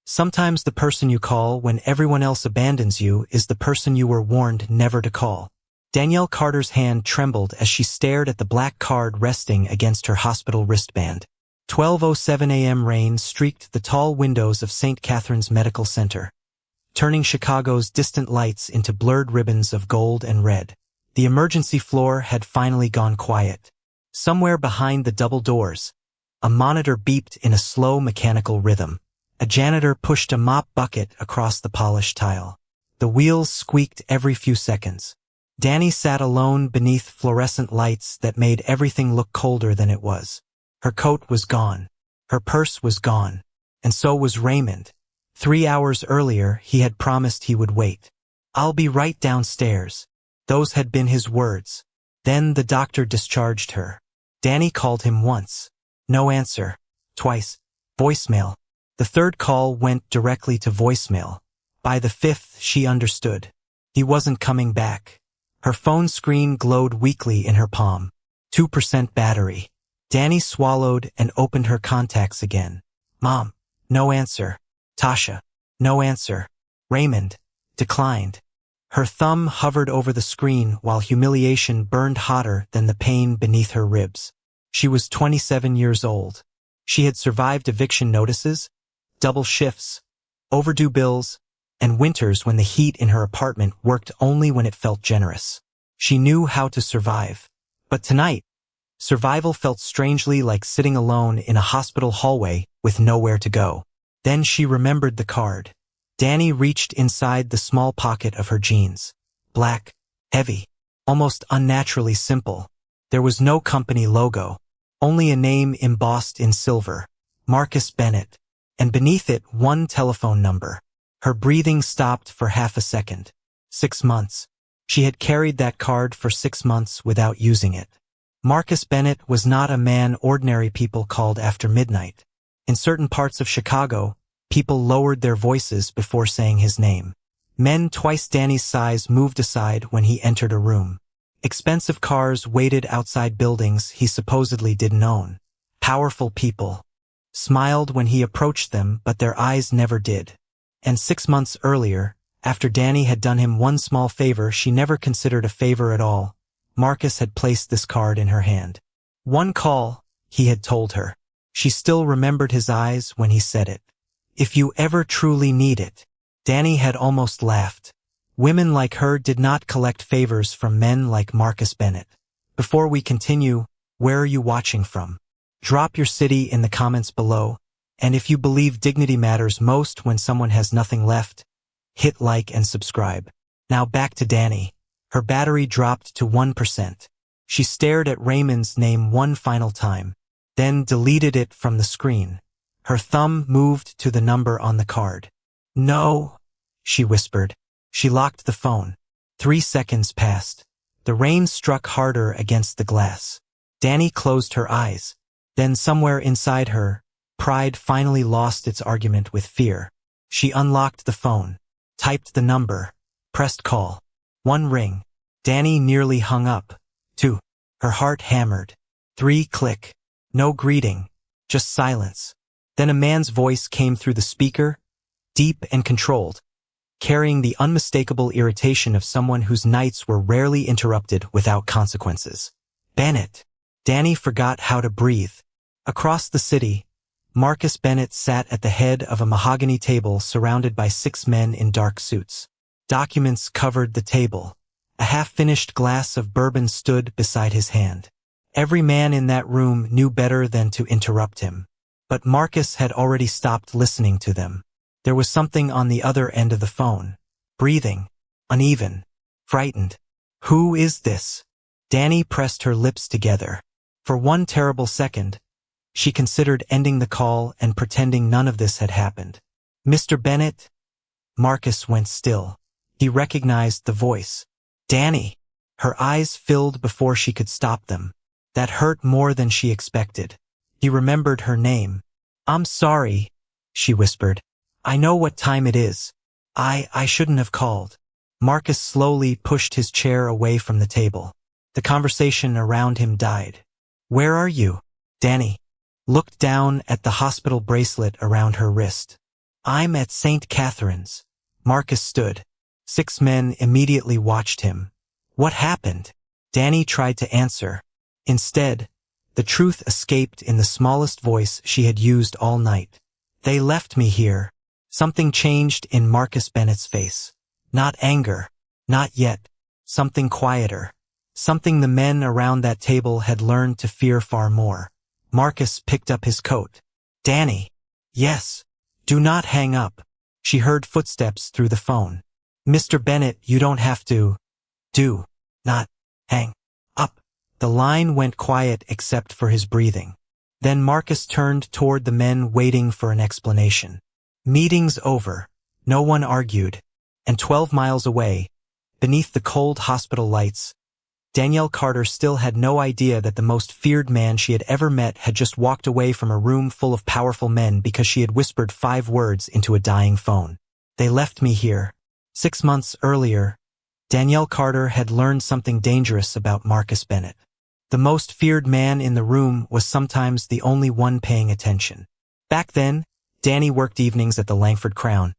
Sometimes the person you call when everyone else abandons you is the person you were warned never to call. Danielle Carter's hand trembled as she stared at the black card resting against her hospital wristband. 12:07 a.m. rain streaked the tall windows of St. Catherine's Medical Center, turning Chicago's distant lights into blurred ribbons of gold and red. The emergency floor had finally gone quiet. Somewhere behind the double doors, a monitor beeped in a slow mechanical rhythm. A janitor pushed a mop bucket across the polished tile. The wheels squeaked every few seconds. Dani sat alone beneath fluorescent lights that made everything look colder than it was. Her coat was gone. Her purse was gone. And so was Raymond. 3 hours earlier, he had promised he would wait. "I'll be right downstairs." Those had been his words. Then the doctor discharged her. Dani called him once. No answer. Twice. Voicemail. The third call went directly to voicemail. By the fifth, she understood. He wasn't coming back. Her phone screen glowed weakly in her palm. 2% battery. Dani swallowed and opened her contacts again. Mom. No answer. Tasha. No answer. Raymond. Declined. Her thumb hovered over the screen while humiliation burned hotter than the pain beneath her ribs. She was 27 years old. She had survived eviction notices, double shifts, overdue bills, and winters when the heat in her apartment worked only when it felt generous. She knew how to survive. But tonight, survival felt strangely like sitting alone in a hospital hallway with nowhere to go. Then she remembered the card. Dani reached inside the small pocket of her jeans. Black, heavy, almost unnaturally simple. There was no company logo, only a name embossed in silver, Marcus Bennett, and beneath it one telephone number. Her breathing stopped for half a second. 6 months. She had carried that card for 6 months without using it. Marcus Bennett was not a man ordinary people called after midnight. In certain parts of Chicago, people lowered their voices before saying his name. Men twice Dani's size moved aside when he entered a room. Expensive cars waited outside buildings he supposedly didn't own. Powerful people smiled when he approached them, but their eyes never did. And 6 months earlier, after Dani had done him one small favor she never considered a favor at all, Marcus had placed this card in her hand. "One call," he had told her. She still remembered his eyes when he said it. "If you ever truly need it." Dani had almost laughed. Women like her did not collect favors from men like Marcus Bennett. Before we continue, where are you watching from? Drop your city in the comments below, and if you believe dignity matters most when someone has nothing left, hit like and subscribe. Now back to Dani. Her battery dropped to 1%. She stared at Raymond's name one final time, then deleted it from the screen. Her thumb moved to the number on the card. "No," she whispered. She locked the phone. 3 seconds passed. The rain struck harder against the glass. Dani closed her eyes. Then somewhere inside her, pride finally lost its argument with fear. She unlocked the phone, typed the number, pressed call. 1 ring. Dani nearly hung up. 2. Her heart hammered. 3 click. No greeting, just silence. Then a man's voice came through the speaker, deep and controlled, carrying the unmistakable irritation of someone whose nights were rarely interrupted without consequences. "Bennett." Dani forgot how to breathe. Across the city, Marcus Bennett sat at the head of a mahogany table surrounded by 6 men in dark suits. Documents covered the table. A half-finished glass of bourbon stood beside his hand. Every man in that room knew better than to interrupt him. But Marcus had already stopped listening to them. There was something on the other end of the phone. Breathing. Uneven. Frightened. "Who is this?" Dani pressed her lips together. For one terrible second, she considered ending the call and pretending none of this had happened. "Mr. Bennett?" Marcus went still. He recognized the voice. "Dani." Her eyes filled before she could stop them. That hurt more than she expected. He remembered her name. "I'm sorry," she whispered. "I know what time it is. I shouldn't have called." Marcus slowly pushed his chair away from the table. The conversation around him died. "Where are you?" Dani looked down at the hospital bracelet around her wrist. I'm at St. Catherine's. Marcus stood. 6 men immediately watched him. What happened? Dani tried to answer. Instead, the truth escaped in the smallest voice she had used all night. They left me here. Something changed in Marcus Bennett's face. Not anger. Not yet. Something quieter. Something the men around that table had learned to fear far more. Marcus picked up his coat. Dani. Yes. Do not hang up. She heard footsteps through the phone. Mr. Bennett, you don't have to. Do not hang up. The line went quiet except for his breathing. Then Marcus turned toward the men waiting for an explanation. Meeting's over. No one argued. And 12 miles away, beneath the cold hospital lights, Danielle Carter still had no idea that the most feared man she had ever met had just walked away from a room full of powerful men because she had whispered 5 words into a dying phone. They left me here. 6 months earlier, Danielle Carter had learned something dangerous about Marcus Bennett. The most feared man in the room was sometimes the only one paying attention. Back then, Dani worked evenings at the Langford Crown,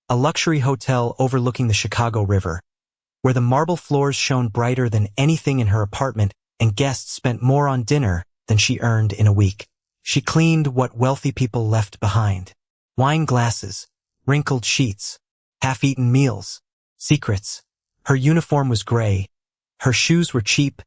a luxury hotel overlooking the Chicago River, where the marble floors shone brighter than anything in her apartment and guests spent more on dinner than she earned in a week. She cleaned what wealthy people left behind. Wine glasses, wrinkled sheets, half-eaten meals, secrets. Her uniform was gray, her shoes were cheap,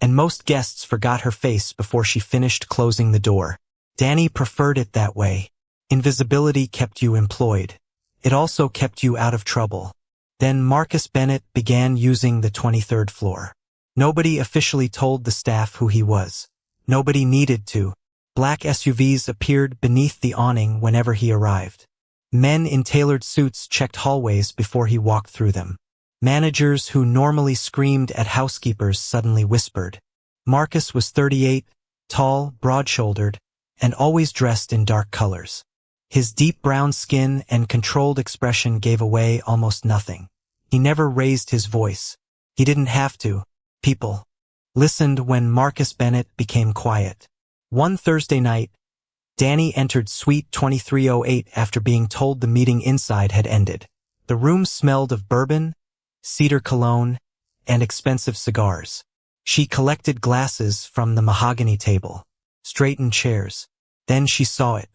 and most guests forgot her face before she finished closing the door. Dani preferred it that way. Invisibility kept you employed. It also kept you out of trouble. Then Marcus Bennett began using the 23rd floor. Nobody officially told the staff who he was. Nobody needed to. Black SUVs appeared beneath the awning whenever he arrived. Men in tailored suits checked hallways before he walked through them. Managers who normally screamed at housekeepers suddenly whispered. Marcus was 38, tall, broad-shouldered, and always dressed in dark colors. His deep brown skin and controlled expression gave away almost nothing. He never raised his voice. He didn't have to. People listened when Marcus Bennett became quiet. One Thursday night, Dani entered Suite 2308 after being told the meeting inside had ended. The room smelled of bourbon, cedar cologne, and expensive cigars. She collected glasses from the mahogany table, straightened chairs. Then she saw it.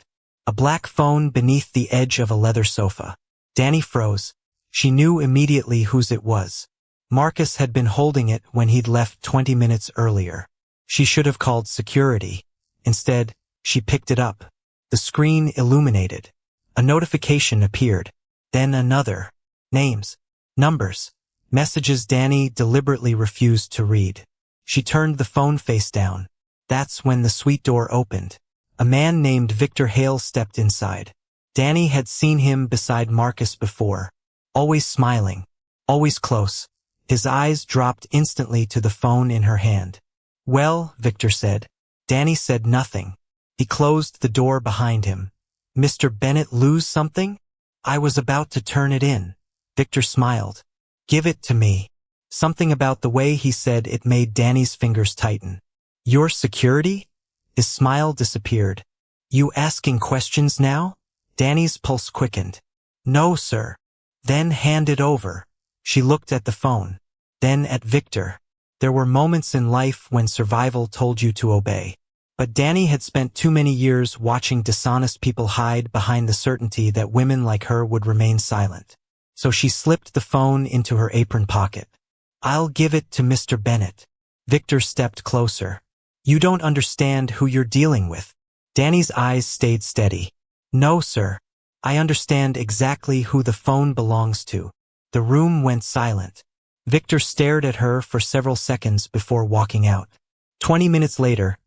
A black phone beneath the edge of a leather sofa. Dani froze. She knew immediately whose it was. Marcus had been holding it when he'd left 20 minutes earlier. She should have called security. Instead, she picked it up. The screen illuminated. A notification appeared. Then another. Names. Numbers. Messages Dani deliberately refused to read. She turned the phone face down. That's when the suite door opened. A man named Victor Hale stepped inside. Dani had seen him beside Marcus before. Always smiling. Always close. His eyes dropped instantly to the phone in her hand. Well, Victor said. Dani said nothing. He closed the door behind him. Mr. Bennett lose something? I was about to turn it in. Victor smiled. Give it to me. Something about the way he said it made Dani's fingers tighten. Your security? His smile disappeared. You asking questions now? Dani's pulse quickened. No, sir. Then hand it over. She looked at the phone. Then at Victor. There were moments in life when survival told you to obey. But Dani had spent too many years watching dishonest people hide behind the certainty that women like her would remain silent. So she slipped the phone into her apron pocket. I'll give it to Mr. Bennett. Victor stepped closer. You don't understand who you're dealing with. Dani's eyes stayed steady. No, sir. I understand exactly who the phone belongs to. The room went silent. Victor stared at her for several seconds before walking out. 20 minutes later,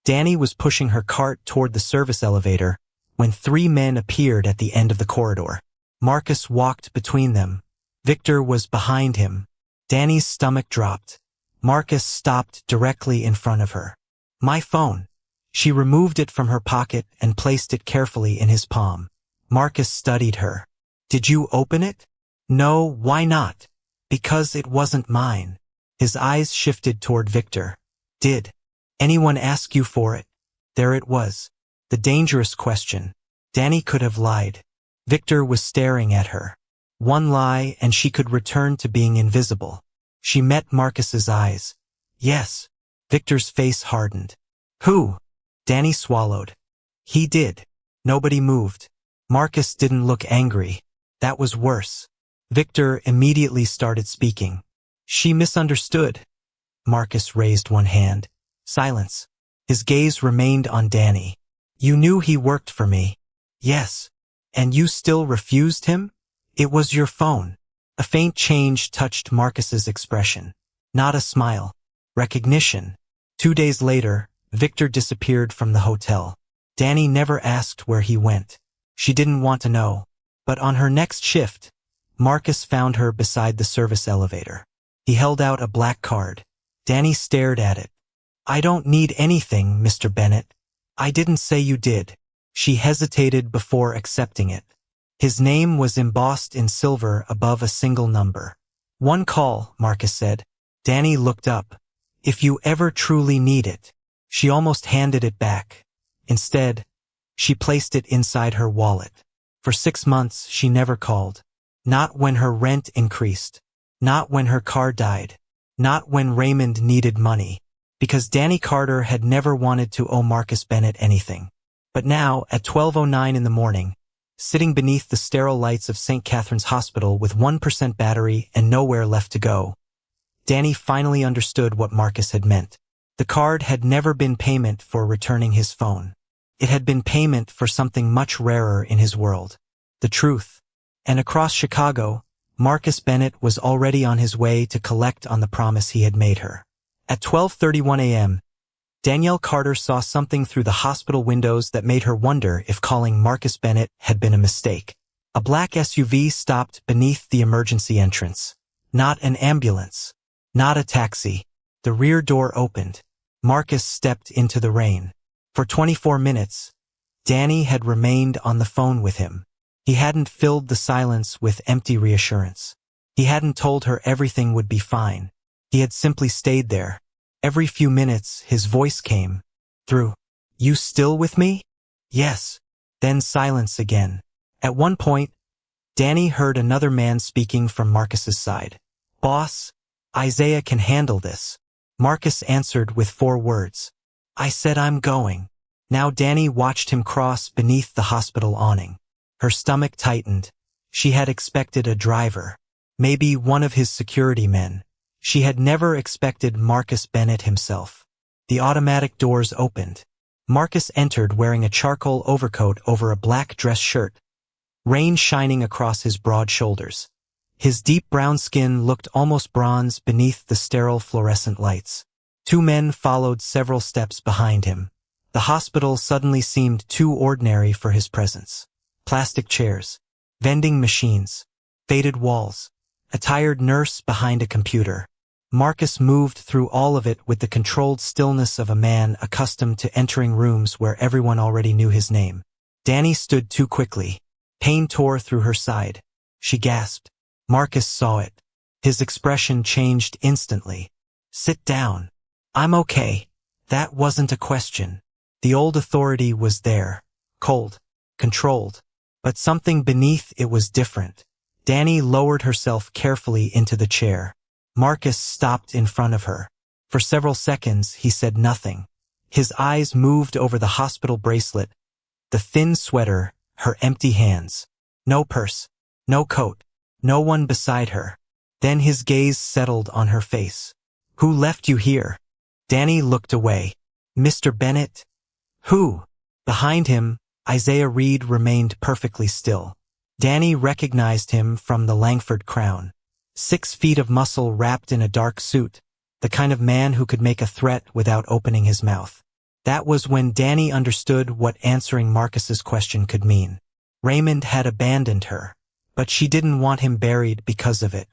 Dani was pushing her cart toward the service elevator when 3 men appeared at the end of the corridor. Marcus walked between them. Victor was behind him. Dani's stomach dropped. Marcus stopped directly in front of her. My phone. She removed it from her pocket and placed it carefully in his palm. Marcus studied her. Did you open it? No, why not? Because it wasn't mine. His eyes shifted toward Victor. Did anyone ask you for it? There it was. The dangerous question. Dani could have lied. Victor was staring at her. One lie and she could return to being invisible. She met Marcus's eyes. Yes. Victor's face hardened. Who? Dani swallowed. He did. Nobody moved. Marcus didn't look angry. That was worse. Victor immediately started speaking. She misunderstood. Marcus raised one hand. Silence. His gaze remained on Dani. You knew he worked for me. Yes. And you still refused him? It was your phone. A faint change touched Marcus's expression. Not a smile. Recognition. 2 days later, Victor disappeared from the hotel. Dani never asked where he went. She didn't want to know. But on her next shift, Marcus found her beside the service elevator. He held out a black card. Dani stared at it. I don't need anything, Mr. Bennett. I didn't say you did. She hesitated before accepting it. His name was embossed in silver above a single number. One call, Marcus said. Dani looked up. If you ever truly need it. She almost handed it back. Instead, she placed it inside her wallet. For 6 months, she never called. Not when her rent increased. Not when her car died. Not when Raymond needed money. Because Dani Carter had never wanted to owe Marcus Bennett anything. But now, at 12:09 in the morning, sitting beneath the sterile lights of St. Catherine's Hospital with 1% battery and nowhere left to go, Dani finally understood what Marcus had meant. The card had never been payment for returning his phone. It had been payment for something much rarer in his world. The truth. And across Chicago, Marcus Bennett was already on his way to collect on the promise he had made her. At 12:31 a.m., Danielle Carter saw something through the hospital windows that made her wonder if calling Marcus Bennett had been a mistake. A black SUV stopped beneath the emergency entrance. Not an ambulance. Not a taxi. The rear door opened. Marcus stepped into the rain. For 24 minutes, Dani had remained on the phone with him. He hadn't filled the silence with empty reassurance. He hadn't told her everything would be fine. He had simply stayed there. Every few minutes, his voice came through. You still with me? Yes. Then silence again. At one point, Dani heard another man speaking from Marcus's side. Boss, Isaiah can handle this. Marcus answered with 4 words. I said I'm going. Now Dani watched him cross beneath the hospital awning. Her stomach tightened. She had expected a driver. Maybe one of his security men. She had never expected Marcus Bennett himself. The automatic doors opened. Marcus entered wearing a charcoal overcoat over a black dress shirt, rain shining across his broad shoulders. His deep brown skin looked almost bronze beneath the sterile fluorescent lights. 2 men followed several steps behind him. The hospital suddenly seemed too ordinary for his presence. Plastic chairs, vending machines, faded walls, a tired nurse behind a computer. Marcus moved through all of it with the controlled stillness of a man accustomed to entering rooms where everyone already knew his name. Dani stood too quickly. Pain tore through her side. She gasped. Marcus saw it. His expression changed instantly. Sit down. I'm okay. That wasn't a question. The old authority was there. Cold. Controlled. But something beneath it was different. Dani lowered herself carefully into the chair. Marcus stopped in front of her. For several seconds, he said nothing. His eyes moved over the hospital bracelet, the thin sweater, her empty hands. No purse, no coat, no one beside her. Then his gaze settled on her face. Who left you here? Dani looked away. Mr. Bennett? Who? Behind him, Isaiah Reed remained perfectly still. Dani recognized him from the Langford crown. 6 feet of muscle wrapped in a dark suit, the kind of man who could make a threat without opening his mouth. That was when Dani understood what answering Marcus's question could mean. Raymond had abandoned her, but she didn't want him buried because of it.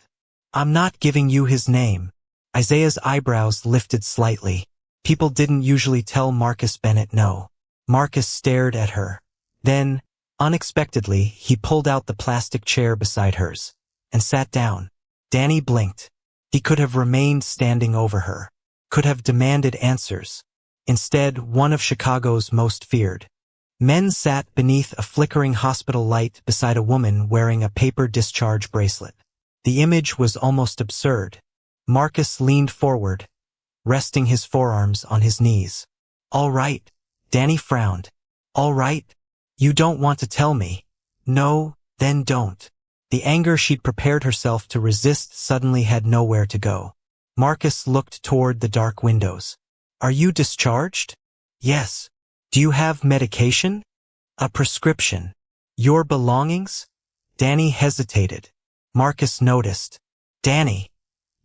I'm not giving you his name. Isaiah's eyebrows lifted slightly. People didn't usually tell Marcus Bennett no. Marcus stared at her. Then, unexpectedly, he pulled out the plastic chair beside hers and sat down. Dani blinked. He could have remained standing over her, could have demanded answers. Instead, one of Chicago's most feared, Men sat beneath a flickering hospital light beside a woman wearing a paper discharge bracelet. The image was almost absurd. Marcus leaned forward, resting his forearms on his knees. "All right." Dani frowned. "All right? You don't want to tell me? No, then don't." The anger she'd prepared herself to resist suddenly had nowhere to go. Marcus looked toward the dark windows. "Are you discharged?" "Yes." "Do you have medication?" "A prescription." "Your belongings?" Dani hesitated. Marcus noticed. "Dani."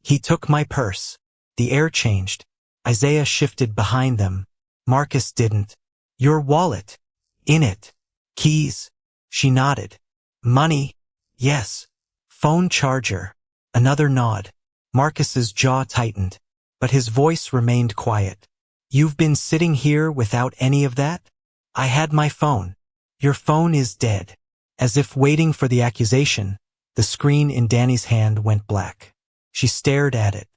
"He took my purse." The air changed. Isaiah shifted behind them. Marcus didn't. "Your wallet." "In it." "Keys." She nodded. "Money." "Yes." "Phone charger." Another nod. Marcus's jaw tightened, but his voice remained quiet. "You've been sitting here without any of that?" "I had my phone." "Your phone is dead." As if waiting for the accusation, the screen in Dani's hand went black. She stared at it.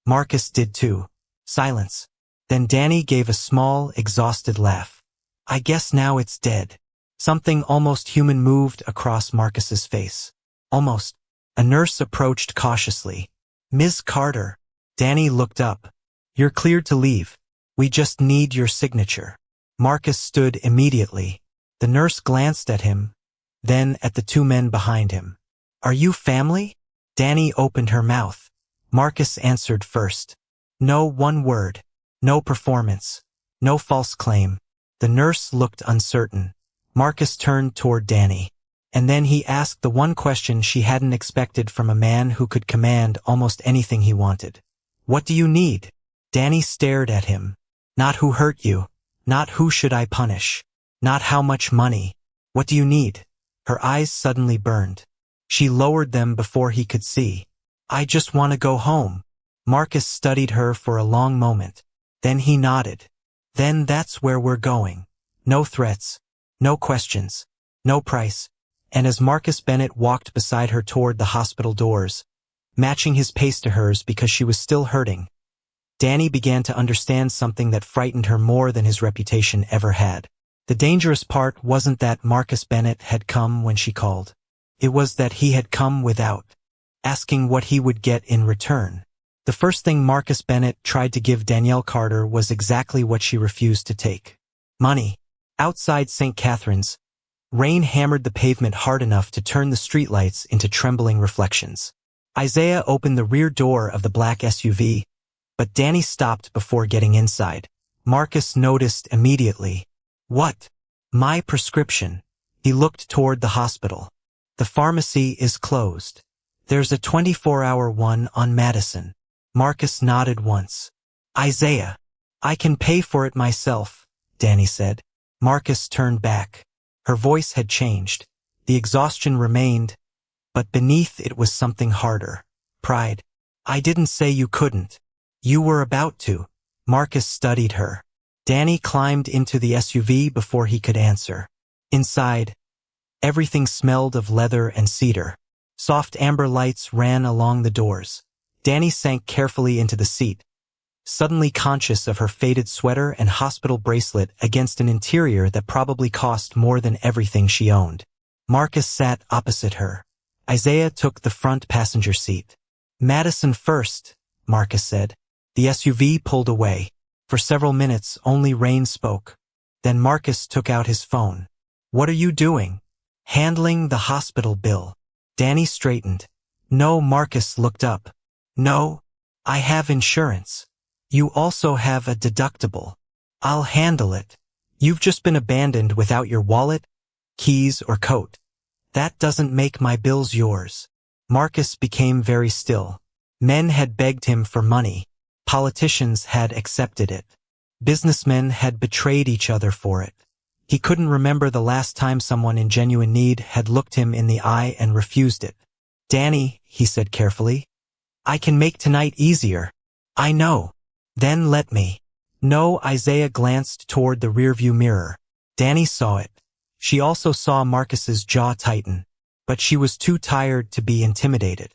Marcus did too. Silence. Then Dani gave a small, exhausted laugh. "I guess now it's dead." Something almost human moved across Marcus's face. Almost. A nurse approached cautiously. "Ms. Carter." Dani looked up. "You're cleared to leave. We just need your signature." Marcus stood immediately. The nurse glanced at him, then at the two men behind him. "Are you family?" Dani opened her mouth. Marcus answered first. "No one word. No performance. No false claim." The nurse looked uncertain. Marcus turned toward Dani. And then he asked the one question she hadn't expected from a man who could command almost anything he wanted. "What do you need?" Dani stared at him. "Not who hurt you. Not who should I punish. Not how much money. What do you need?" Her eyes suddenly burned. She lowered them before he could see. "I just want to go home." Marcus studied her for a long moment. Then he nodded. "Then that's where we're going. No threats. No questions. No price." And as Marcus Bennett walked beside her toward the hospital doors, matching his pace to hers because she was still hurting, Dani began to understand something that frightened her more than his reputation ever had. The dangerous part wasn't that Marcus Bennett had come when she called. It was that he had come without asking what he would get in return. The first thing Marcus Bennett tried to give Danielle Carter was exactly what she refused to take. Money. Outside St. Catherine's, rain hammered the pavement hard enough to turn the streetlights into trembling reflections. Isaiah opened the rear door of the black SUV, but Dani stopped before getting inside. Marcus noticed immediately. "What?" "My prescription." He looked toward the hospital. "The pharmacy is closed. There's a 24-hour one on Madison." Marcus nodded once. "Isaiah." "I can pay for it myself," Dani said. Marcus turned back. Her voice had changed. The exhaustion remained, but beneath it was something harder. Pride. "I didn't say you couldn't. You were about to." Marcus studied her. Dani climbed into the SUV before he could answer. Inside, everything smelled of leather and cedar. Soft amber lights ran along the doors. Dani sank carefully into the seat, suddenly conscious of her faded sweater and hospital bracelet against an interior that probably cost more than everything she owned. Marcus sat opposite her. Isaiah took the front passenger seat. "Madison first," Marcus said. The SUV pulled away. For several minutes, only rain spoke. Then Marcus took out his phone. "What are you doing?" "Handling the hospital bill." Dani straightened. "No." Marcus looked up. "No. I have insurance." "You also have a deductible." "I'll handle it." "You've just been abandoned without your wallet, keys, or coat." "That doesn't make my bills yours." Marcus became very still. Men had begged him for money. Politicians had accepted it. Businessmen had betrayed each other for it. He couldn't remember the last time someone in genuine need had looked him in the eye and refused it. "Dani," he said carefully, "I can make tonight easier." "I know." "Then let me." "No." Isaiah glanced toward the rearview mirror. Dani saw it. She also saw Marcus's jaw tighten, but she was too tired to be intimidated.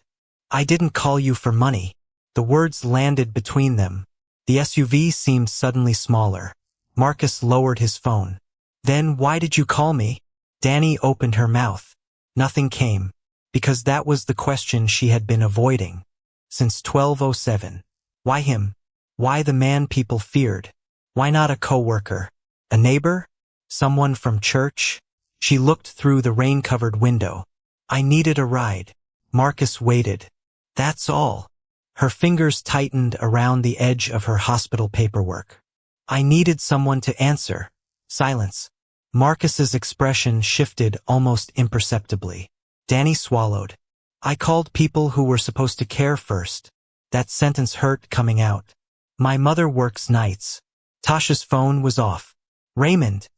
"I didn't call you for money." The words landed between them. The SUV seemed suddenly smaller. Marcus lowered his phone. Then why did you call me? Dani opened her mouth. Nothing came, because that was the question she had been avoiding. Since 1207. Why him? Why the man people feared? Why not a co-worker? A neighbor? Someone from church? She looked through the rain-covered window. I needed a ride. Marcus waited. That's all. Her fingers tightened around the edge of her hospital paperwork. I needed someone to answer. Silence. Marcus's expression shifted almost imperceptibly. Dani swallowed. I called people who were supposed to care first. That sentence hurt coming out. My mother works nights. Tasha's phone was off. Raymond.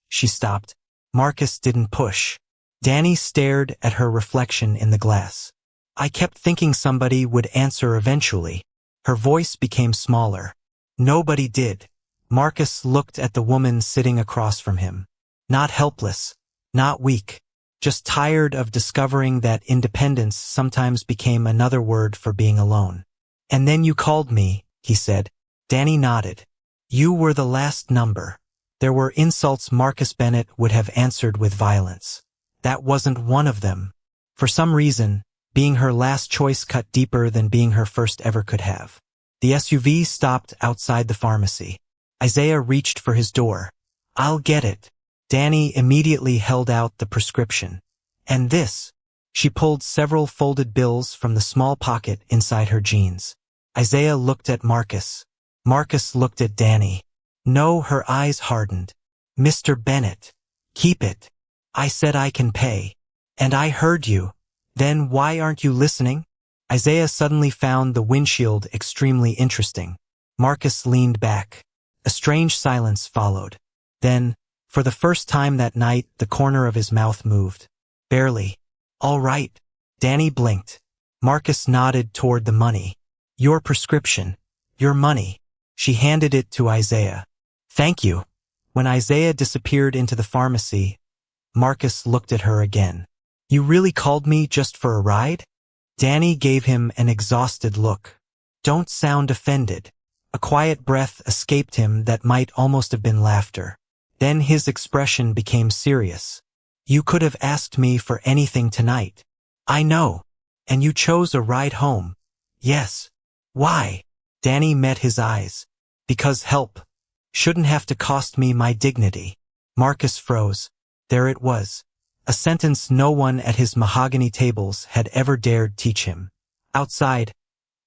She stopped. Marcus didn't push. Dani stared at her reflection in the glass. I kept thinking somebody would answer eventually. Her voice became smaller. Nobody did. Marcus looked at the woman sitting across from him. Not helpless, not weak, just tired of discovering that independence sometimes became another word for being alone. And then you called me, he said. Dani nodded. You were the last number. There were insults Marcus Bennett would have answered with violence. That wasn't one of them. For some reason, being her last choice cut deeper than being her first ever could have. The SUV stopped outside the pharmacy. Isaiah reached for his door. I'll get it. Dani immediately held out the prescription. And this. She pulled several folded bills from the small pocket inside her jeans. Isaiah looked at Marcus. Marcus looked at Dani. No, her eyes hardened. Mr. Bennett. Keep it. I said I can pay. And I heard you. Then why aren't you listening? Isaiah suddenly found the windshield extremely interesting. Marcus leaned back. A strange silence followed. Then, for the first time that night, the corner of his mouth moved. Barely. All right. Dani blinked. Marcus nodded toward the money. Your prescription. Your money. She handed it to Isaiah. Thank you. When Isaiah disappeared into the pharmacy, Marcus looked at her again. You really called me just for a ride? Dani gave him an exhausted look. Don't sound offended. A quiet breath escaped him that might almost have been laughter. Then his expression became serious. You could have asked me for anything tonight. I know. And you chose a ride home. Yes. Why? Dani met his eyes. Because help shouldn't have to cost me my dignity. Marcus froze. There it was. A sentence no one at his mahogany tables had ever dared teach him. Outside,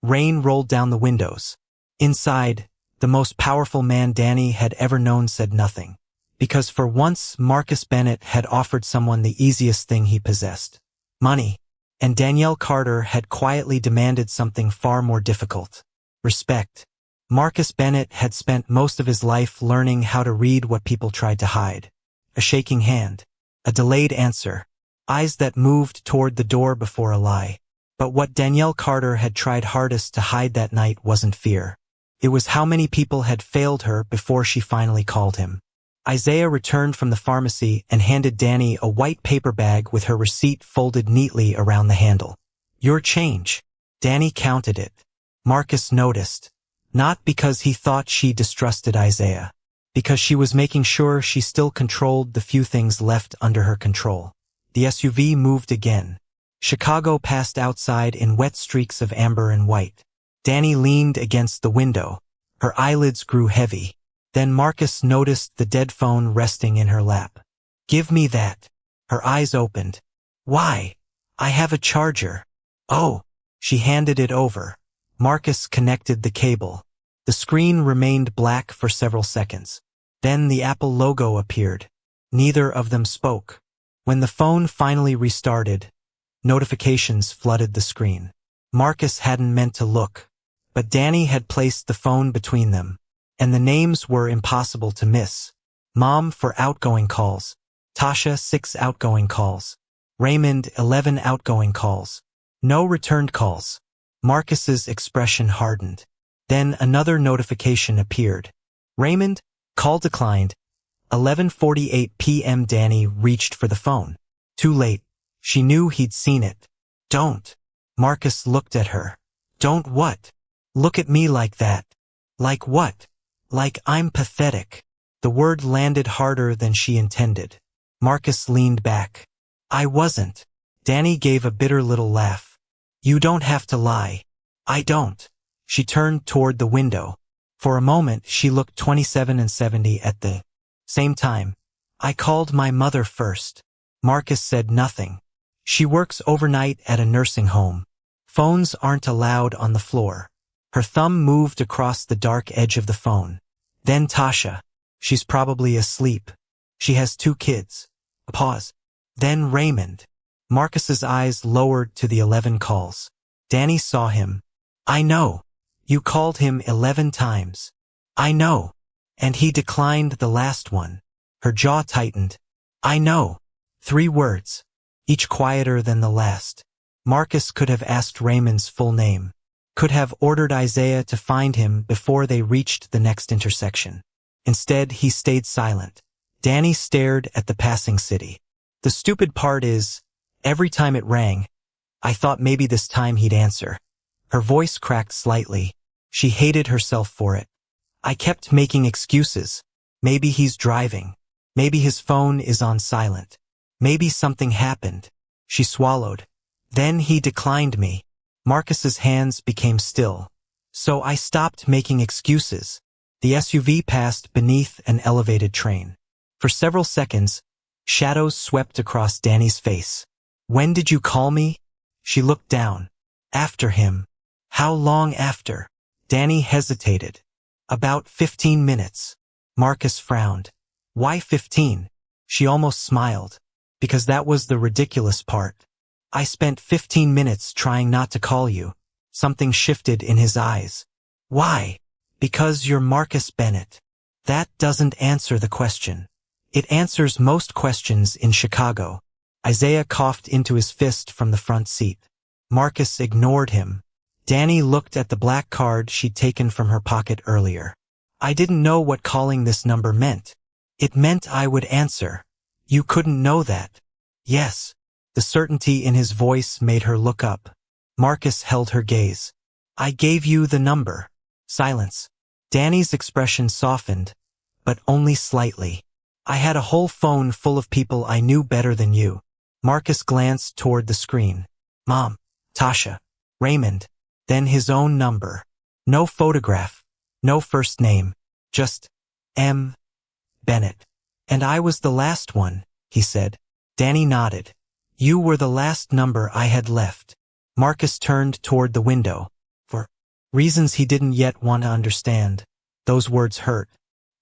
rain rolled down the windows. Inside, the most powerful man Dani had ever known said nothing. Because for once Marcus Bennett had offered someone the easiest thing he possessed. Money. And Danielle Carter had quietly demanded something far more difficult. Respect. Marcus Bennett had spent most of his life learning how to read what people tried to hide. A shaking hand. A delayed answer. Eyes that moved toward the door before a lie. But what Danielle Carter had tried hardest to hide that night wasn't fear. It was how many people had failed her before she finally called him. Isaiah returned from the pharmacy and handed Dani a white paper bag with her receipt folded neatly around the handle. Your change. Dani counted it. Marcus noticed. Not because he thought she distrusted Isaiah. Because she was making sure she still controlled the few things left under her control. The SUV moved again. Chicago passed outside in wet streaks of amber and white. Dani leaned against the window. Her eyelids grew heavy. Then Marcus noticed the dead phone resting in her lap. Give me that. Her eyes opened. Why? I have a charger. Oh. She handed it over. Marcus connected the cable. The screen remained black for several seconds. Then the Apple logo appeared. Neither of them spoke. When the phone finally restarted, notifications flooded the screen. Marcus hadn't meant to look, but Dani had placed the phone between them, and the names were impossible to miss. Mom for outgoing calls. Tasha 6 outgoing calls. Raymond 11 outgoing calls. No returned calls. Marcus's expression hardened. Then another notification appeared. Raymond, call declined. 11:48 p.m. Dani reached for the phone. Too late. She knew he'd seen it. Don't. Marcus looked at her. Don't what? Look at me like that. Like what? Like I'm pathetic. The word landed harder than she intended. Marcus leaned back. I wasn't. Dani gave a bitter little laugh. You don't have to lie. I don't. She turned toward the window. For a moment she looked 27 and 70 at the same time. I called my mother first. Marcus said nothing. She works overnight at a nursing home. Phones aren't allowed on the floor. Her thumb moved across the dark edge of the phone. Then Tasha. She's probably asleep. She has 2 kids. A pause. Then Raymond. Marcus's eyes lowered to the 11 calls. Dani saw him. I know. You called him 11 times. I know. And he declined the last one. Her jaw tightened. I know. 3 words. Each quieter than the last. Marcus could have asked Raymond's full name. Could have ordered Isaiah to find him before they reached the next intersection. Instead, he stayed silent. Dani stared at the passing city. The stupid part is, every time it rang, I thought maybe this time he'd answer. Her voice cracked slightly. She hated herself for it. I kept making excuses. Maybe he's driving. Maybe his phone is on silent. Maybe something happened. She swallowed. Then he declined me. Marcus's hands became still. So I stopped making excuses. The SUV passed beneath an elevated train. For several seconds, shadows swept across Dani's face. When did you call me? She looked down. After him. How long after? Dani hesitated. About 15 minutes. Marcus frowned. Why 15? She almost smiled. Because that was the ridiculous part. I spent 15 minutes trying not to call you. Something shifted in his eyes. Why? Because you're Marcus Bennett. That doesn't answer the question. It answers most questions in Chicago. Isaiah coughed into his fist from the front seat. Marcus ignored him. Dani looked at the black card she'd taken from her pocket earlier. I didn't know what calling this number meant. It meant I would answer. You couldn't know that. Yes. The certainty in his voice made her look up. Marcus held her gaze. I gave you the number. Silence. Dani's expression softened, but only slightly. I had a whole phone full of people I knew better than you. Marcus glanced toward the screen. Mom, Tasha, Raymond, then his own number. No photograph, no first name, just M. Bennett. And I was the last one, he said. Dani nodded. You were the last number I had left. Marcus turned toward the window. For reasons he didn't yet want to understand, those words hurt.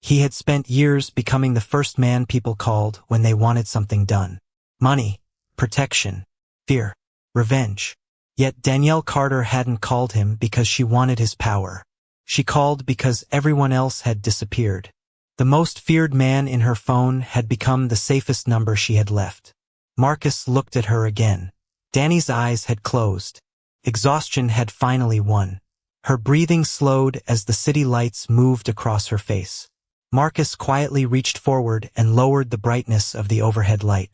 He had spent years becoming the first man people called when they wanted something done. Money, protection, fear, revenge. Yet Danielle Carter hadn't called him because she wanted his power. She called because everyone else had disappeared. The most feared man in her phone had become the safest number she had left. Marcus looked at her again. Dani's eyes had closed. Exhaustion had finally won. Her breathing slowed as the city lights moved across her face. Marcus quietly reached forward and lowered the brightness of the overhead light.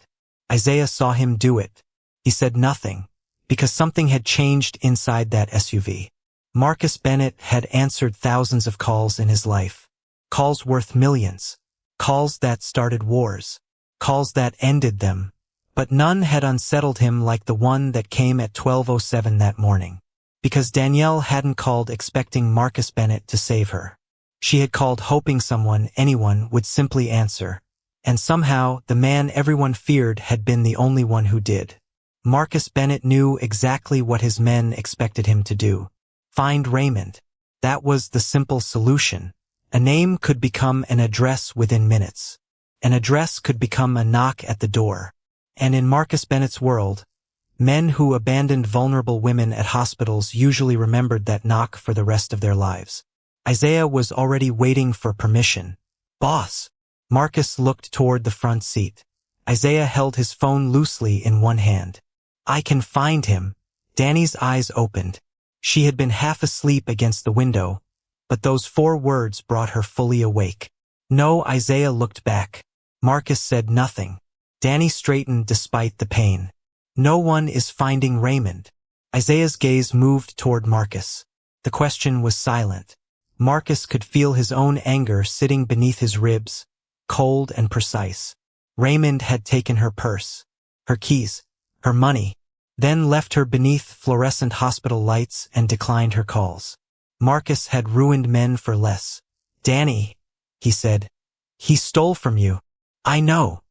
Isaiah saw him do it. He said nothing, because something had changed inside that SUV. Marcus Bennett had answered thousands of calls in his life. Calls worth millions. Calls that started wars. Calls that ended them. But none had unsettled him like the one that came at 12:07 that morning. Because Danielle hadn't called expecting Marcus Bennett to save her. She had called hoping anyone would simply answer. And somehow, the man everyone feared had been the only one who did. Marcus Bennett knew exactly what his men expected him to do. Find Raymond. That was the simple solution. A name could become an address within minutes. An address could become a knock at the door. And in Marcus Bennett's world, men who abandoned vulnerable women at hospitals usually remembered that knock for the rest of their lives. Isaiah was already waiting for permission. Boss. Marcus looked toward the front seat. Isaiah held his phone loosely in one hand. I can find him. Dani's eyes opened. She had been half asleep against the window, but those 4 words brought her fully awake. No, Isaiah looked back. Marcus said nothing. Dani straightened despite the pain. No one is finding Raymond. Isaiah's gaze moved toward Marcus. The question was silent. Marcus could feel his own anger sitting beneath his ribs, cold and precise. Raymond had taken her purse, her keys, her money, then left her beneath fluorescent hospital lights and declined her calls. Marcus had ruined men for less. "Dani," he said, "he stole from you. I know.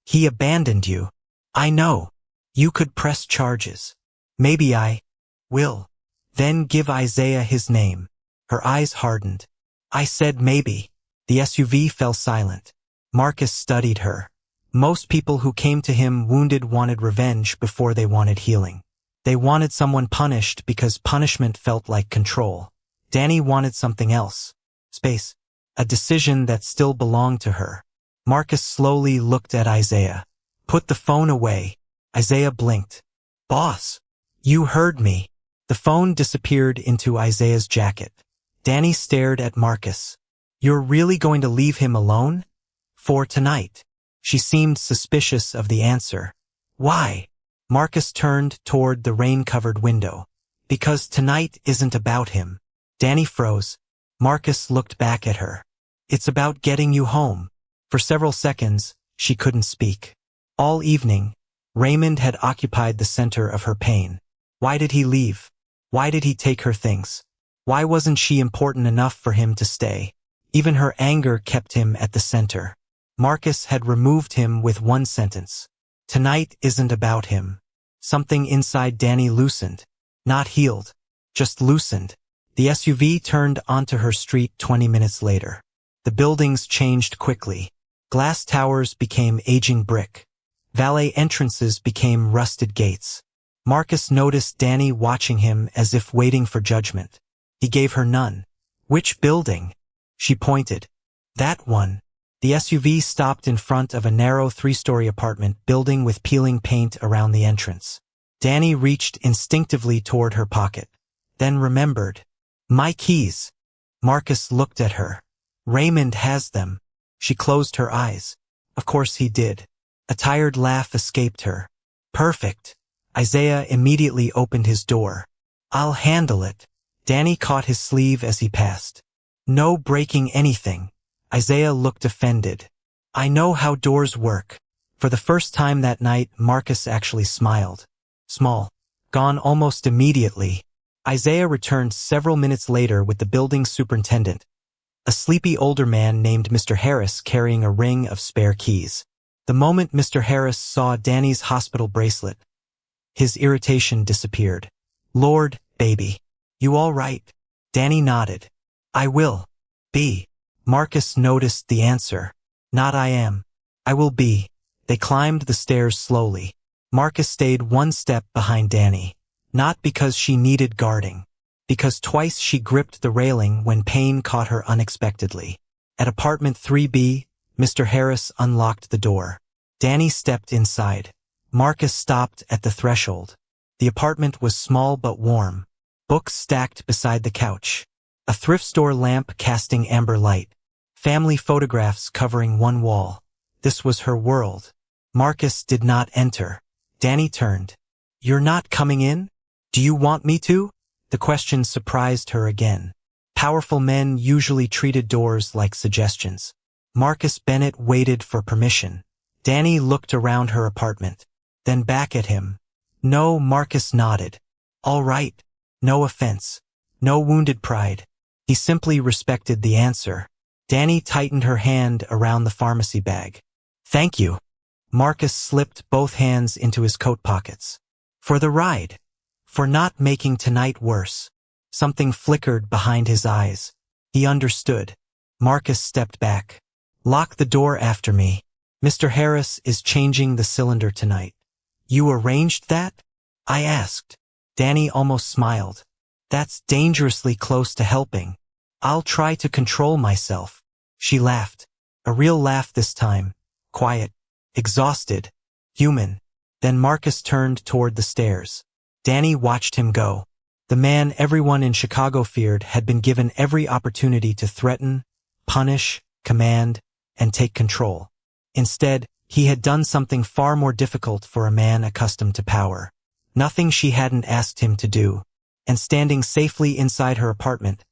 He abandoned you. I know. You could press charges. Maybe I will. Then give Isaiah his name." Her eyes hardened. "I said maybe." The SUV fell silent. Marcus studied her. Most people who came to him wounded wanted revenge before they wanted healing. They wanted someone punished because punishment felt like control. Dani wanted something else. Space. A decision that still belonged to her. Marcus slowly looked at Isaiah. "Put the phone away." Isaiah blinked. "Boss, you heard me." The phone disappeared into Isaiah's jacket. Dani stared at Marcus. "You're really going to leave him alone? For tonight?" She seemed suspicious of the answer. "Why?" Marcus turned toward the rain-covered window. "Because tonight isn't about him." Dani froze. Marcus looked back at her. "It's about getting you home." For several seconds, she couldn't speak. All evening, Raymond had occupied the center of her pain. Why did he leave? Why did he take her things? Why wasn't she important enough for him to stay? Even her anger kept him at the center. Marcus had removed him with one sentence. Tonight isn't about him. Something inside Dani loosened. Not healed. Just loosened. The SUV turned onto her street 20 minutes later. The buildings changed quickly. Glass towers became aging brick. Valet entrances became rusted gates. Marcus noticed Dani watching him as if waiting for judgment. He gave her none. "Which building?" She pointed. "That one." The SUV stopped in front of a narrow 3-story apartment building with peeling paint around the entrance. Dani reached instinctively toward her pocket, then remembered. "My keys." Marcus looked at her. "Raymond has them." She closed her eyes. Of course he did. A tired laugh escaped her. "Perfect." Isaiah immediately opened his door. "I'll handle it." Dani caught his sleeve as he passed. "No breaking anything." Isaiah looked offended. "I know how doors work." For the first time that night, Marcus actually smiled. Small. Gone almost immediately. Isaiah returned several minutes later with the building superintendent, a sleepy older man named Mr. Harris carrying a ring of spare keys. The moment Mr. Harris saw Dani's hospital bracelet, his irritation disappeared. "Lord, baby. You all right?" Dani nodded. "I will be." Marcus noticed the answer. "Not I am. I will be." They climbed the stairs slowly. Marcus stayed one step behind Dani. Not because she needed guarding. Because twice she gripped the railing when pain caught her unexpectedly. At apartment 3B, Mr. Harris unlocked the door. Dani stepped inside. Marcus stopped at the threshold. The apartment was small but warm. Books stacked beside the couch. A thrift store lamp casting amber light. Family photographs covering one wall. This was her world. Marcus did not enter. Dani turned. "You're not coming in? Do you want me to?" The question surprised her again. Powerful men usually treated doors like suggestions. Marcus Bennett waited for permission. Dani looked around her apartment, then back at him. "No," Marcus nodded. "All right. No offense. No wounded pride." He simply respected the answer. Dani tightened her hand around the pharmacy bag. "Thank you." Marcus slipped both hands into his coat pockets. "For the ride. For not making tonight worse." Something flickered behind his eyes. He understood. Marcus stepped back. "Lock the door after me. Mr. Harris is changing the cylinder tonight." "You arranged that?" I asked. Dani almost smiled. "That's dangerously close to helping. I'll try to control myself." She laughed. A real laugh this time. Quiet. Exhausted. Human. Then Marcus turned toward the stairs. Dani watched him go. The man everyone in Chicago feared had been given every opportunity to threaten, punish, command, and take control. Instead, he had done something far more difficult for a man accustomed to power. Nothing she hadn't asked him to do. And standing safely inside her apartment,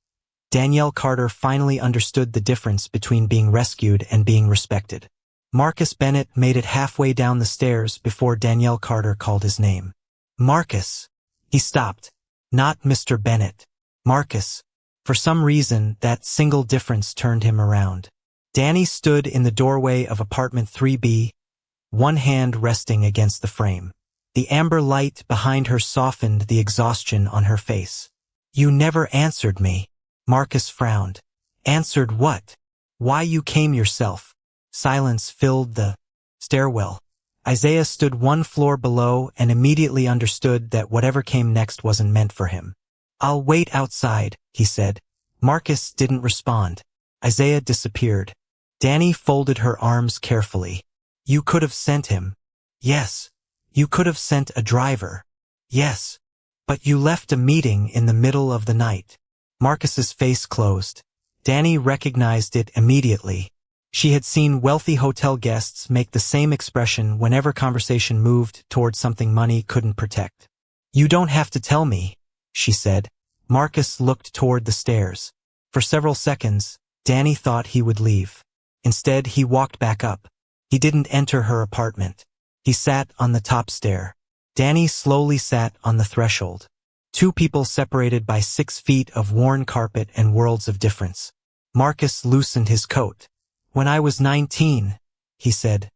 Danielle Carter finally understood the difference between being rescued and being respected. Marcus Bennett made it halfway down the stairs before Danielle Carter called his name. Marcus. He stopped. Not Mr. Bennett. Marcus. For some reason, that single difference turned him around. Dani stood in the doorway of apartment 3B, one hand resting against the frame. The amber light behind her softened the exhaustion on her face. You never answered me. Marcus frowned. Answered what? Why you came yourself. Silence filled the stairwell. Isaiah stood one floor below and immediately understood that whatever came next wasn't meant for him. I'll wait outside, he said. Marcus didn't respond. Isaiah disappeared. Dani folded her arms carefully. You could have sent him. Yes. You could have sent a driver. Yes. But you left a meeting in the middle of the night. Marcus's face closed. Dani recognized it immediately. She had seen wealthy hotel guests make the same expression whenever conversation moved toward something money couldn't protect. You don't have to tell me, she said. Marcus looked toward the stairs. For several seconds, Dani thought he would leave. Instead, he walked back up. He didn't enter her apartment. He sat on the top stair. Dani slowly sat on the threshold. Two people separated by 6 feet of worn carpet and worlds of difference. Marcus loosened his coat. When I was 19, he said.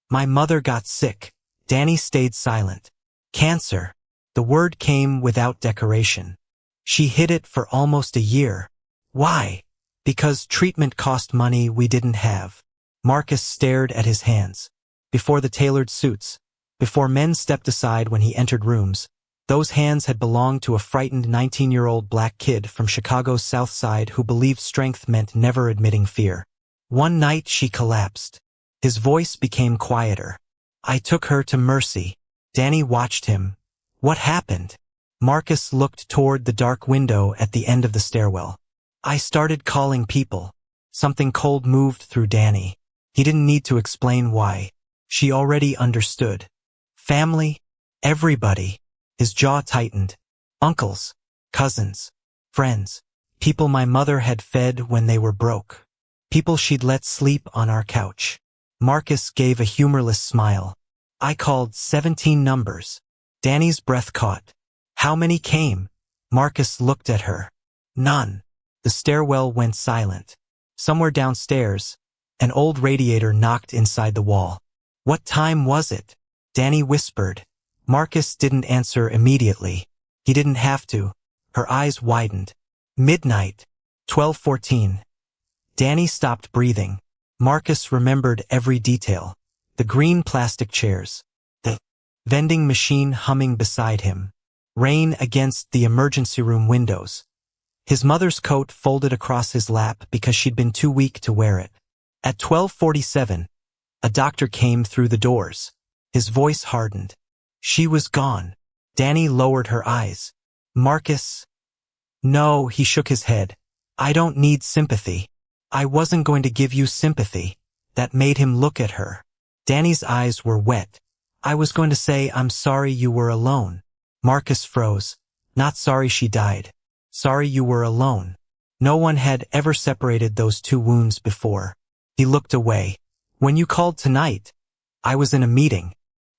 My mother got sick. Dani stayed silent. Cancer. The word came without decoration. She hid it for almost a year. Why? Because treatment cost money we didn't have. Marcus stared at his hands. Before the tailored suits, before men stepped aside when he entered rooms, those hands had belonged to a frightened 19-year-old black kid from Chicago's South Side who believed strength meant never admitting fear. One night she collapsed. His voice became quieter. I took her to Mercy. Dani watched him. What happened? Marcus looked toward the dark window at the end of the stairwell. I started calling people. Something cold moved through Dani. He didn't need to explain why. She already understood. Family? Everybody. His jaw tightened. Uncles, cousins, friends, people my mother had fed when they were broke. People she'd let sleep on our couch. Marcus gave a humorless smile. I called 17 numbers. Dani's breath caught. How many came? Marcus looked at her. None. The stairwell went silent. Somewhere downstairs, an old radiator knocked inside the wall. What time was it? Dani whispered. Marcus didn't answer immediately. He didn't have to. Her eyes widened. Midnight. 12:14. Dani stopped breathing. Marcus remembered every detail. The green plastic chairs. The vending machine humming beside him. Rain against the emergency room windows. His mother's coat folded across his lap because she'd been too weak to wear it. At 12:47, a doctor came through the doors. His voice hardened. She was gone. Dani lowered her eyes. Marcus? No, he shook his head. I don't need sympathy. I wasn't going to give you sympathy. That made him look at her. Dani's eyes were wet. I was going to say I'm sorry you were alone. Marcus froze. Not sorry she died. Sorry you were alone. No one had ever separated those two wounds before. He looked away. When you called tonight, I was in a meeting.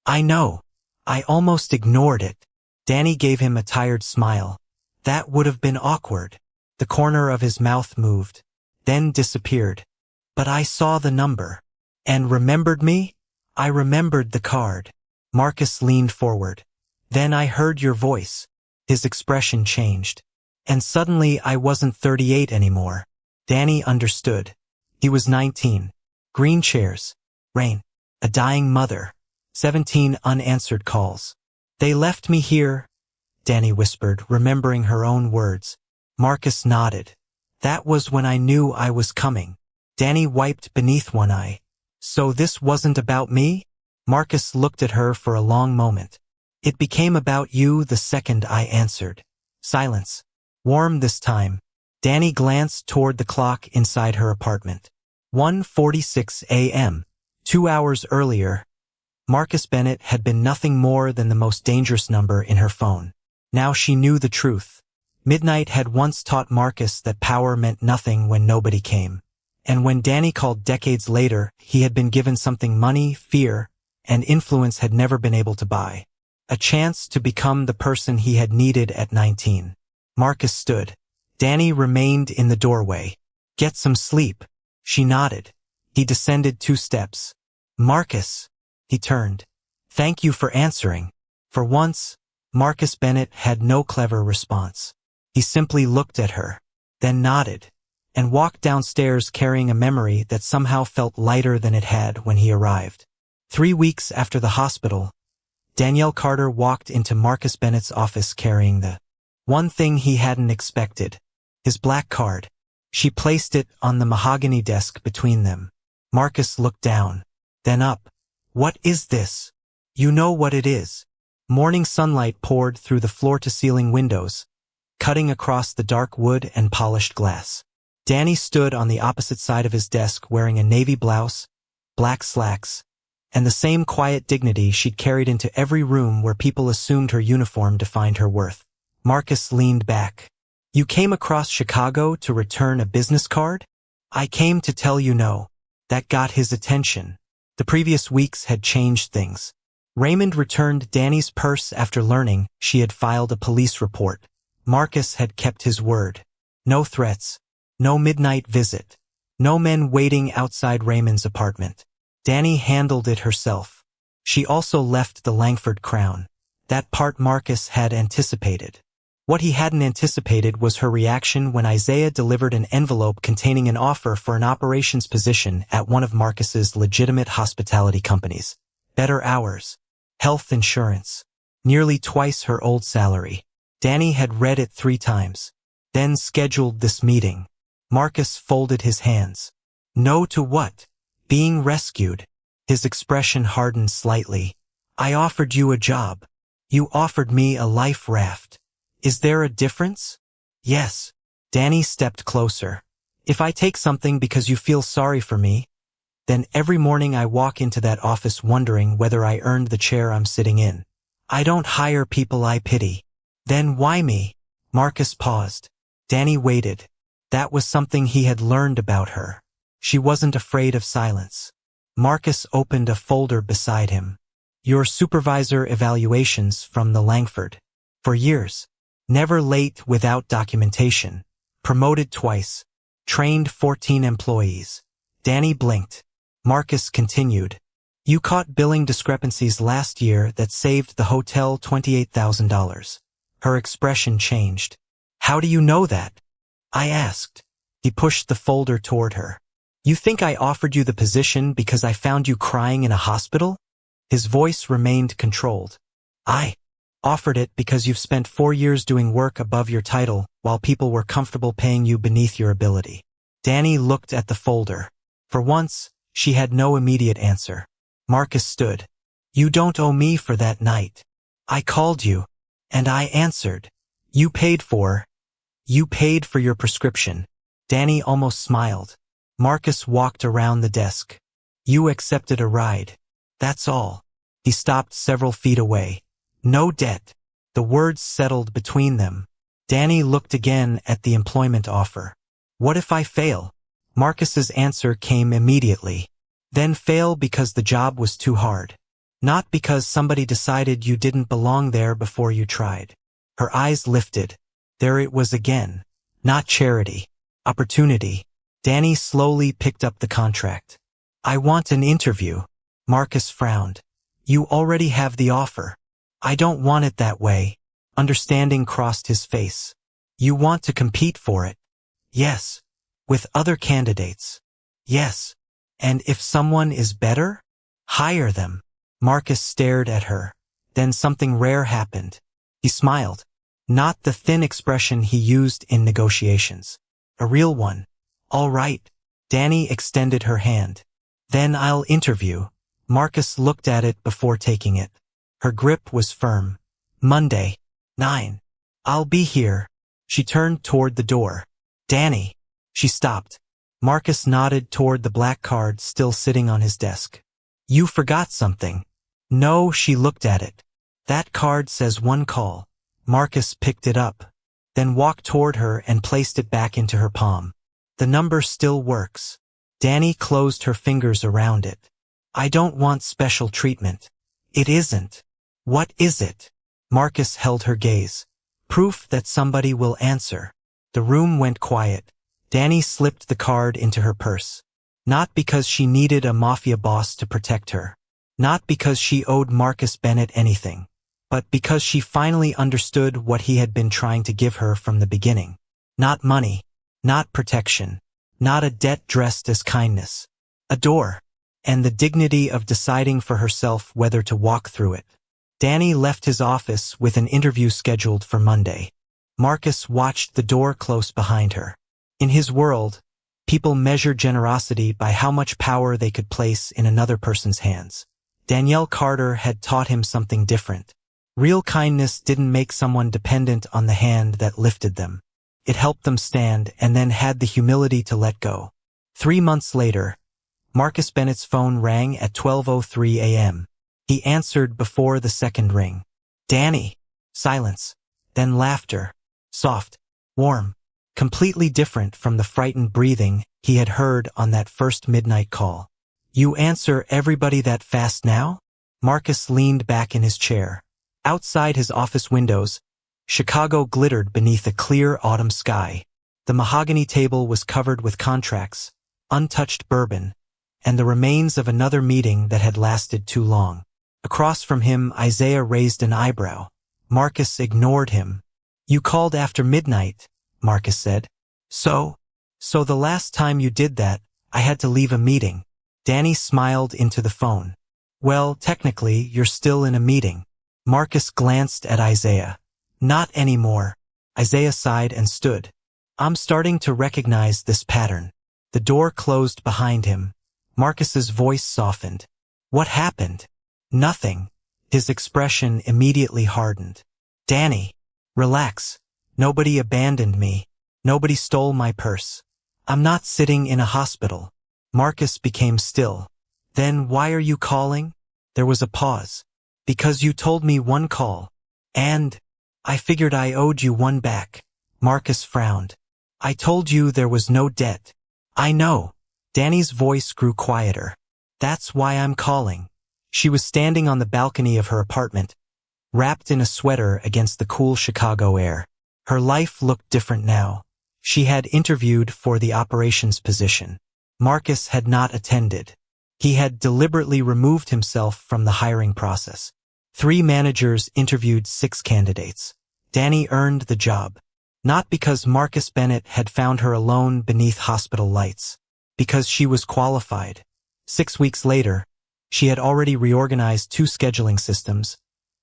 I know. I almost ignored it. Dani gave him a tired smile. That would have been awkward. The corner of his mouth moved, then disappeared. But I saw the number. And remembered me? I remembered the card. Marcus leaned forward. Then I heard your voice. His expression changed. And suddenly I wasn't 38 anymore. Dani understood. He was 19. Green chairs. Rain. A dying mother. 17 unanswered calls. They left me here, Dani whispered, remembering her own words. Marcus nodded. That was when I knew I was coming. Dani wiped beneath one eye. So this wasn't about me? Marcus looked at her for a long moment. It became about you the second I answered. Silence. Warm this time. Dani glanced toward the clock inside her apartment. 1:46 a.m. 2 hours earlier, Marcus Bennett had been nothing more than the most dangerous number in her phone. Now she knew the truth. Midnight had once taught Marcus that power meant nothing when nobody came. And when Dani called decades later, he had been given something money, fear, and influence had never been able to buy. A chance to become the person he had needed at 19. Marcus stood. Dani remained in the doorway. "Get some sleep." She nodded. He descended 2 steps. "Marcus." He turned. "Thank you for answering." For once, Marcus Bennett had no clever response. He simply looked at her, then nodded, and walked downstairs carrying a memory that somehow felt lighter than it had when he arrived. 3 weeks after the hospital, Danielle Carter walked into Marcus Bennett's office carrying the one thing he hadn't expected, his black card. She placed it on the mahogany desk between them. Marcus looked down, then up. "What is this?" "You know what it is." Morning sunlight poured through the floor-to-ceiling windows, cutting across the dark wood and polished glass. Dani stood on the opposite side of his desk wearing a navy blouse, black slacks, and the same quiet dignity she'd carried into every room where people assumed her uniform defined her worth. Marcus leaned back. "You came across Chicago to return a business card?" "I came to tell you no." That got his attention. The previous weeks had changed things. Raymond returned Dani's purse after learning she had filed a police report. Marcus had kept his word. No threats. No midnight visit. No men waiting outside Raymond's apartment. Dani handled it herself. She also left the Langford crown. That part Marcus had anticipated. What he hadn't anticipated was her reaction when Isaiah delivered an envelope containing an offer for an operations position at one of Marcus's legitimate hospitality companies. Better hours. Health insurance. Nearly twice her old salary. Dani had read it 3 times. Then scheduled this meeting. Marcus folded his hands. "No to what?" "Being rescued." His expression hardened slightly. "I offered you a job. You offered me a life raft. Is there a difference?" "Yes." Dani stepped closer. "If I take something because you feel sorry for me, then every morning I walk into that office wondering whether I earned the chair I'm sitting in. I don't hire people I pity." "Then why me?" Marcus paused. Dani waited. That was something he had learned about her. She wasn't afraid of silence. Marcus opened a folder beside him. "Your supervisor evaluations from the Langford. For years. Never late without documentation. Promoted twice. Trained 14 employees." Dani blinked. Marcus continued. "You caught billing discrepancies last year that saved the hotel $28,000. Her expression changed. "How do you know that?" I asked. He pushed the folder toward her. "You think I offered you the position because I found you crying in a hospital?" His voice remained controlled. "I offered it because you've spent 4 years doing work above your title while people were comfortable paying you beneath your ability." Dani looked at the folder. For once, she had no immediate answer. Marcus stood. "You don't owe me for that night. I called you, and I answered. You paid for your prescription." Dani almost smiled. Marcus walked around the desk. "You accepted a ride. That's all." He stopped several feet away. "No debt." The words settled between them. Dani looked again at the employment offer. "What if I fail?" Marcus's answer came immediately. "Then fail because the job was too hard. Not because somebody decided you didn't belong there before you tried." Her eyes lifted. There it was again. Not charity. Opportunity. Dani slowly picked up the contract. "I want an interview." Marcus frowned. "You already have the offer." "I don't want it that way." Understanding crossed his face. "You want to compete for it?" "Yes." "With other candidates?" "Yes." "And if someone is better?" "Hire them." Marcus stared at her. Then something rare happened. He smiled. Not the thin expression he used in negotiations. A real one. "All right." Dani extended her hand. "Then I'll interview." Marcus looked at it before taking it. Her grip was firm. "Monday, 9. I'll be here." She turned toward the door. "Dani." She stopped. Marcus nodded toward the black card still sitting on his desk. "You forgot something." "No," she looked at it. "That card says 1 call." Marcus picked it up. then walked toward her and placed it back into her palm. The number still works. Dani closed her fingers around it. I don't want special treatment. It isn't. What is it? Marcus held her gaze. Proof that somebody will answer. The room went quiet. Dani slipped the card into her purse. Not because she needed a mafia boss to protect her. Not because she owed Marcus Bennett anything. But because she finally understood what he had been trying to give her from the beginning. Not money. Not protection. Not a debt dressed as kindness. A door. And the dignity of deciding for herself whether to walk through it. Dani left his office with an interview scheduled for Monday. Marcus watched the door close behind her. In his world, people measure generosity by how much power they could place in another person's hands. Danielle Carter had taught him something different. Real kindness didn't make someone dependent on the hand that lifted them. It helped them stand and then had the humility to let go. 3 months later, Marcus Bennett's phone rang at 12:03 a.m. He answered before the second ring. Dani. Silence. Then laughter. Soft. Warm. Completely different from the frightened breathing he had heard on that first midnight call. You answer everybody that fast now? Marcus leaned back in his chair. Outside his office windows, Chicago glittered beneath a clear autumn sky. The mahogany table was covered with contracts, untouched bourbon, and the remains of another meeting that had lasted too long. Across from him, Isaiah raised an eyebrow. Marcus ignored him. You called after midnight, Marcus said. So the last time you did that, I had to leave a meeting. Dani smiled into the phone. Well, technically, you're still in a meeting. Marcus glanced at Isaiah. Not anymore. Isaiah sighed and stood. I'm starting to recognize this pattern. The door closed behind him. Marcus's voice softened. What happened? Nothing. His expression immediately hardened. Dani, relax. Nobody abandoned me. Nobody stole my purse. I'm not sitting in a hospital. Marcus became still. Then why are you calling? There was a pause. Because you told me one call. And I figured I owed you one back. Marcus frowned. I told you there was no debt. I know. Dani's voice grew quieter. That's why I'm calling. She was standing on the balcony of her apartment, wrapped in a sweater against the cool Chicago air. Her life looked different now. She had interviewed for the operations position. Marcus had not attended. He had deliberately removed himself from the hiring process. 3 managers interviewed 6 candidates. Dani earned the job. Not because Marcus Bennett had found her alone beneath hospital lights. Because she was qualified. 6 weeks later, she had already reorganized 2 scheduling systems,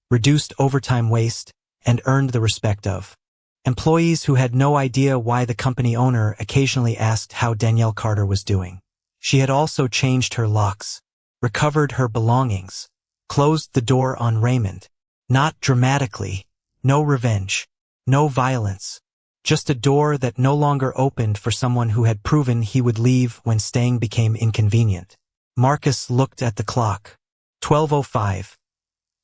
reduced overtime waste, and earned the respect of employees who had no idea why the company owner occasionally asked how Danielle Carter was doing. She had also changed her locks, recovered her belongings, closed the door on Raymond. Not dramatically, no revenge, no violence, just a door that no longer opened for someone who had proven he would leave when staying became inconvenient. Marcus looked at the clock. 12:05.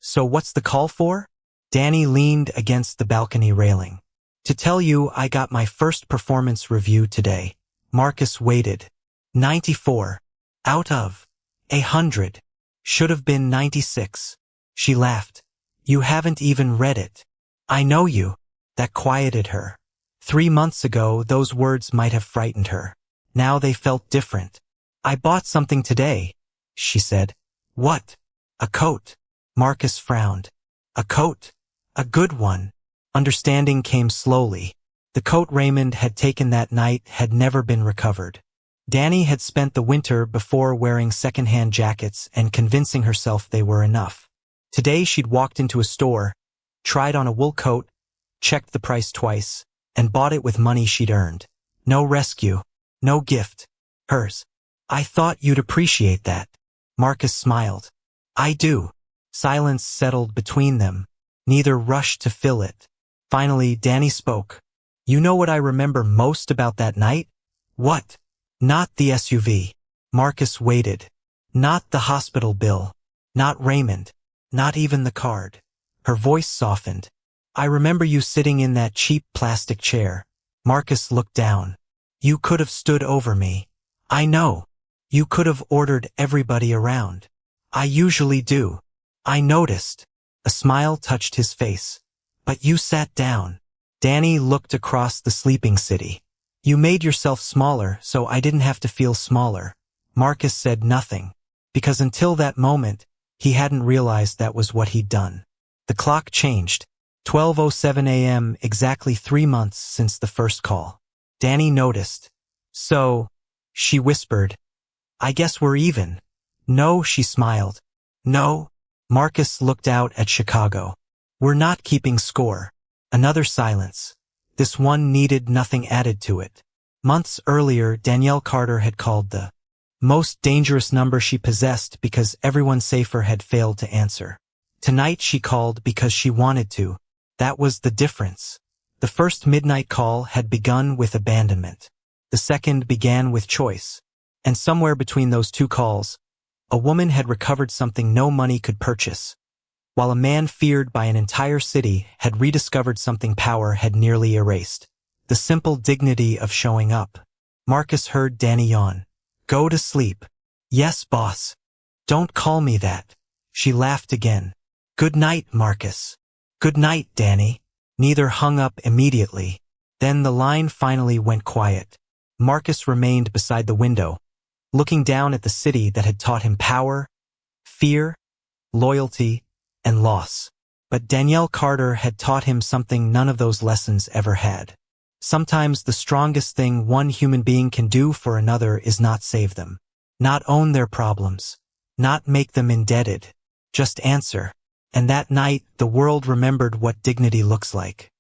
So what's the call for? Dani leaned against the balcony railing. To tell you I got my first performance review today. Marcus waited. 94. Out of 100. Should have been 96. She laughed. You haven't even read it. I know you. That quieted her. 3 months ago, those words might have frightened her. Now they felt different. I bought something today, she said. What? A coat. Marcus frowned. A coat? A good one. Understanding came slowly. The coat Raymond had taken that night had never been recovered. Dani had spent the winter before wearing second-hand jackets and convincing herself they were enough. Today she'd walked into a store, tried on a wool coat, checked the price twice, and bought it with money she'd earned. No rescue. No gift. Hers. I thought you'd appreciate that. Marcus smiled. I do. Silence settled between them. Neither rushed to fill it. Finally, Dani spoke. You know what I remember most about that night? What? Not the SUV. Marcus waited. Not the hospital bill. Not Raymond. Not even the card. Her voice softened. I remember you sitting in that cheap plastic chair. Marcus looked down. You could have stood over me. I know. You could have ordered everybody around. I usually do. I noticed. A smile touched his face. But you sat down. Dani looked across the sleeping city. You made yourself smaller so I didn't have to feel smaller. Marcus said nothing, because until that moment, he hadn't realized that was what he'd done. The clock changed. 12:07 a.m., exactly 3 months since the first call. Dani noticed. So, she whispered, I guess we're even. No, she smiled. No. Marcus looked out at Chicago. We're not keeping score. Another silence. This one needed nothing added to it. Months earlier, Danielle Carter had called the most dangerous number she possessed because everyone safer had failed to answer. Tonight she called because she wanted to. That was the difference. The first midnight call had begun with abandonment. The second began with choice. And somewhere between those two calls, a woman had recovered something no money could purchase, while a man feared by an entire city had rediscovered something power had nearly erased. The simple dignity of showing up. Marcus heard Dani yawn. Go to sleep. Yes, boss. Don't call me that. She laughed again. Good night, Marcus. Good night, Dani. Neither hung up immediately. Then the line finally went quiet. Marcus remained beside the window, looking down at the city that had taught him power, fear, loyalty, and loss. But Danielle Carter had taught him something none of those lessons ever had. Sometimes the strongest thing one human being can do for another is not save them, not own their problems, not make them indebted, just answer. And that night, the world remembered what dignity looks like.